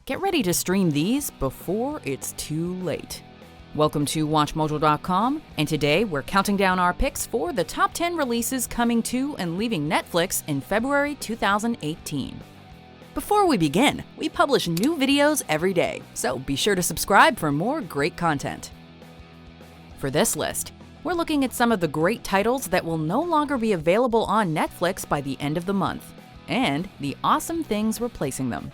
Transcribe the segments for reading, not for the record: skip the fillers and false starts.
Get ready to stream these before it's too late. Welcome to WatchMojo.com, and today we're counting down our picks for the top 10 releases coming to and leaving Netflix in February 2018. Before we begin, we publish new videos every day, so be sure to subscribe for more great content. For this list, we're looking at some of the great titles that will no longer be available on Netflix by the end of the month, and the awesome things replacing them.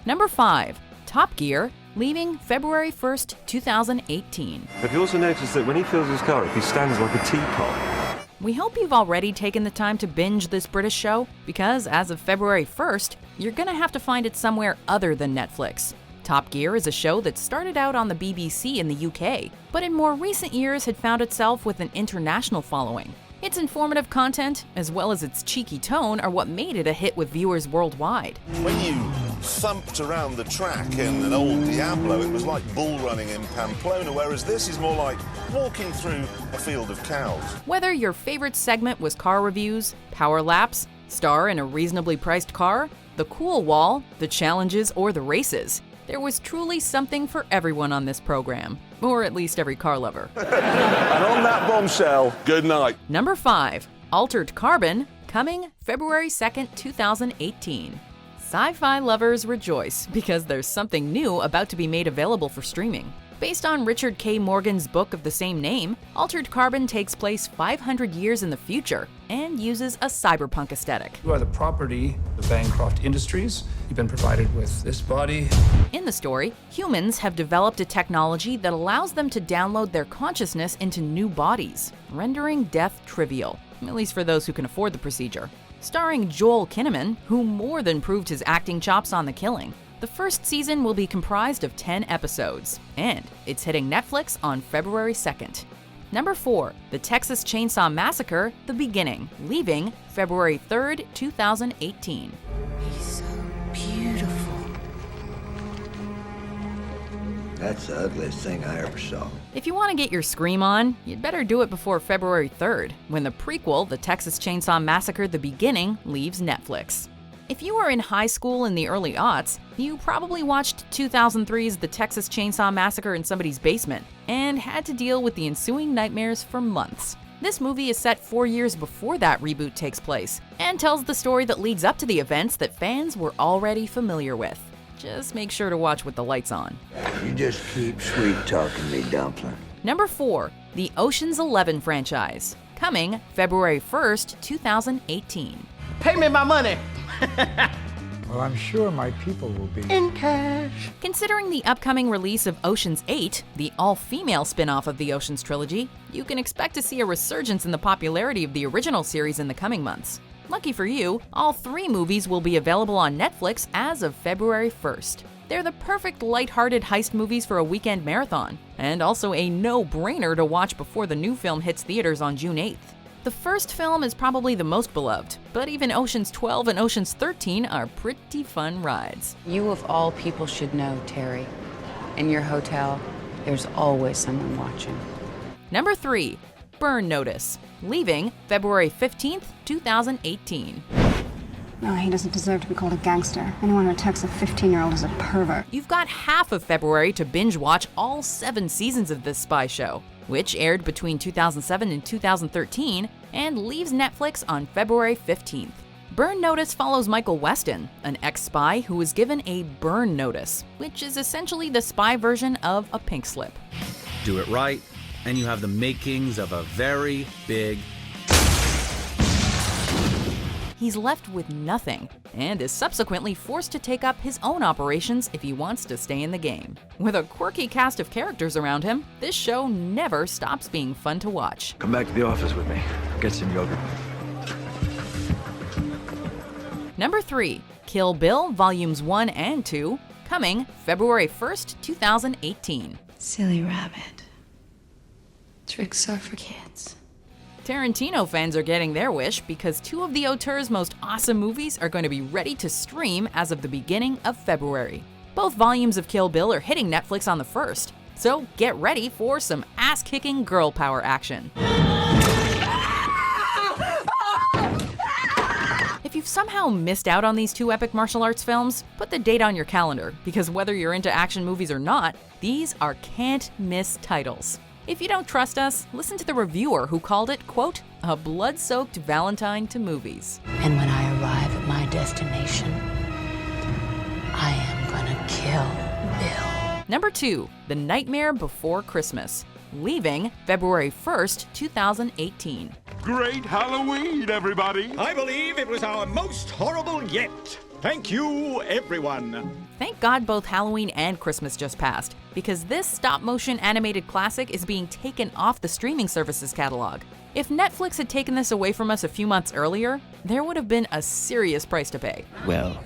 Number 5. Top Gear, leaving February 1st, 2018. Have you also noticed that when he fills his car up, he stands like a teapot? We hope you've already taken the time to binge this British show, because as of February 1st, you're gonna have to find it somewhere other than Netflix. Top Gear is a show that started out on the BBC in the UK, but in more recent years had found itself with an international following. Its informative content, as well as its cheeky tone, are what made it a hit with viewers worldwide. When you thumped around the track in an old Diablo, it was like bull running in Pamplona, whereas this is more like walking through a field of cows. Whether your favorite segment was car reviews, power laps, star in a reasonably priced car, the cool wall, the challenges, or the races, there was truly something for everyone on this program. Or at least every car lover. And on that bombshell, good night. Number 5. Altered Carbon, coming February 2nd, 2018. Sci-fi lovers rejoice because there's something new about to be made available for streaming. Based on Richard K. Morgan's book of the same name, Altered Carbon takes place 500 years in the future and uses a cyberpunk aesthetic. You are the property of Bancroft Industries. You've been provided with this body. In the story, humans have developed a technology that allows them to download their consciousness into new bodies, rendering death trivial, at least for those who can afford the procedure. Starring Joel Kinnaman, who more than proved his acting chops on The Killing. The first season will be comprised of 10 episodes, and it's hitting Netflix on February 2nd. Number 4. The Texas Chainsaw Massacre, The Beginning, leaving February 3rd, 2018. He's so beautiful. That's the ugliest thing I ever saw. If you want to get your scream on, you'd better do it before February 3rd, when the prequel, The Texas Chainsaw Massacre, The Beginning, leaves Netflix. If you were in high school in the early aughts, you probably watched 2003's The Texas Chainsaw Massacre in somebody's basement and had to deal with the ensuing nightmares for months. This movie is set 4 years before that reboot takes place and tells the story that leads up to the events that fans were already familiar with. Just make sure to watch with the lights on. You just keep sweet-talking me, Dumpling. Number 4. The Ocean's 11 franchise, coming February 1st, 2018. Pay me my money. Well, I'm sure my people will be In cash. Considering the upcoming release of Ocean's 8, the all-female spin-off of the Ocean's trilogy, you can expect to see a resurgence in the popularity of the original series in the coming months. Lucky for you, all 3 movies will be available on Netflix as of February 1st. They're the perfect lighthearted heist movies for a weekend marathon, and also a no-brainer to watch before the new film hits theaters on June 8th. The first film is probably the most beloved, but even Ocean's 12 and Ocean's 13 are pretty fun rides. You of all people should know, Terry. In your hotel, there's always someone watching. Number 3. Burn Notice, leaving February 15th, 2018. No, he doesn't deserve to be called a gangster. Anyone who attacks a 15-year-old is a pervert. You've got half of February to binge watch all 7 seasons of this spy show, which aired between 2007 and 2013 and leaves Netflix on February 15th. Burn Notice follows Michael Weston, an ex-spy who was given a burn notice, which is essentially the spy version of a pink slip. Do it right, and you have the makings of a very big... He's left with nothing, and is subsequently forced to take up his own operations if he wants to stay in the game. With a quirky cast of characters around him, this show never stops being fun to watch. Come back to the office with me. Get some yogurt. Number 3. Kill Bill Volumes 1 and 2, coming February 1st, 2018. Silly rabbit. Tricks are for kids. Tarantino fans are getting their wish because 2 of the auteur's most awesome movies are going to be ready to stream as of the beginning of February. Both volumes of Kill Bill are hitting Netflix on the 1st, so get ready for some ass-kicking girl power action. If you've somehow missed out on these two epic martial arts films, put the date on your calendar, because whether you're into action movies or not, these are can't-miss titles. If you don't trust us, listen to the reviewer who called it, quote, a blood-soaked Valentine to movies. And when I arrive at my destination, I am gonna kill Bill. Number 2, The Nightmare Before Christmas, leaving February 1st, 2018. Great Halloween, everybody! I believe it was our most horrible yet. Thank you, everyone. Thank God both Halloween and Christmas just passed, because this stop-motion animated classic is being taken off the streaming services catalog. If Netflix had taken this away from us a few months earlier, there would have been a serious price to pay. Well,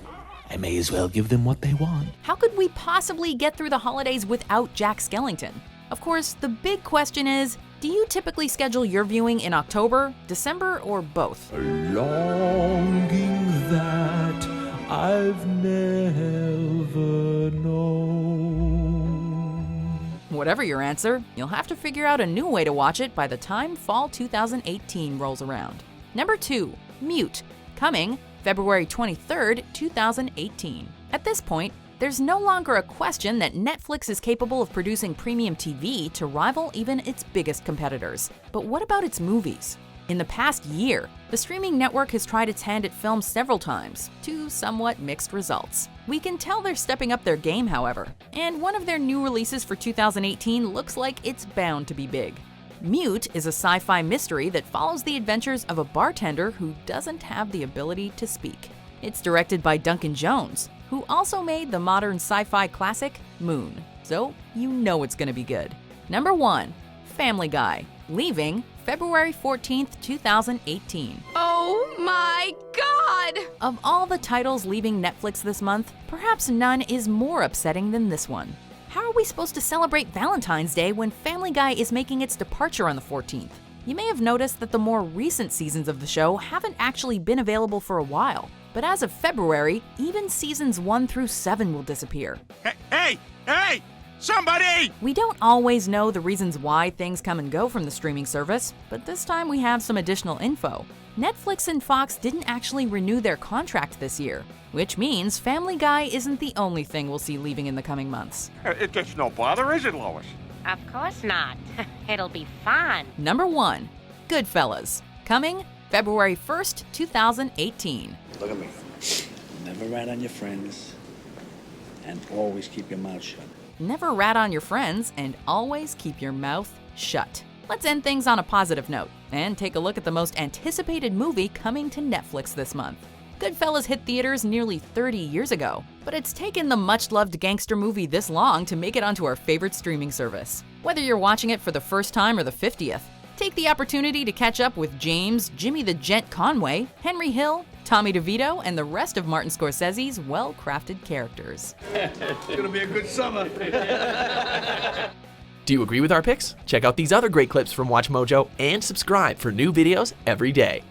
I may as well give them what they want. How could we possibly get through the holidays without Jack Skellington? Of course, the big question is, do you typically schedule your viewing in October, December, or both? A longing that I've never known. Whatever your answer, you'll have to figure out a new way to watch it by the time fall 2018 rolls around. Number 2, Mute, coming February 23rd, 2018. At this point, there's no longer a question that Netflix is capable of producing premium TV to rival even its biggest competitors. But what about its movies? In the past year, the streaming network has tried its hand at films several times, to somewhat mixed results. We can tell they're stepping up their game, however, and one of their new releases for 2018 looks like it's bound to be big. Mute is a sci-fi mystery that follows the adventures of a bartender who doesn't have the ability to speak. It's directed by Duncan Jones, who also made the modern sci-fi classic Moon, so you know it's gonna be good. Number 1, Family Guy, leaving February 14th, 2018. Oh my God! Of all the titles leaving Netflix this month, perhaps none is more upsetting than this one. How are we supposed to celebrate Valentine's Day when Family Guy is making its departure on the 14th? You may have noticed that the more recent seasons of the show haven't actually been available for a while. But as of February, even seasons 1 through 7 will disappear. Hey! Somebody! We don't always know the reasons why things come and go from the streaming service, but this time we have some additional info. Netflix and Fox didn't actually renew their contract this year, which means Family Guy isn't the only thing we'll see leaving in the coming months. It gets no bother, is it, Lois? Of course not. It'll be fun. Number 1, GoodFellas, coming February 1st, 2018. Look at me. Never rat on your friends, and always keep your mouth shut. Never rat on your friends, and always keep your mouth shut. Let's end things on a positive note, and take a look at the most anticipated movie coming to Netflix this month. GoodFellas hit theaters nearly 30 years ago, but it's taken the much-loved gangster movie this long to make it onto our favorite streaming service. Whether you're watching it for the first time or the 50th, take the opportunity to catch up with James, Jimmy the Gent Conway, Henry Hill, Tommy DeVito, and the rest of Martin Scorsese's well-crafted characters. It's gonna be a good summer. Do you agree with our picks? Check out these other great clips from WatchMojo and subscribe for new videos every day.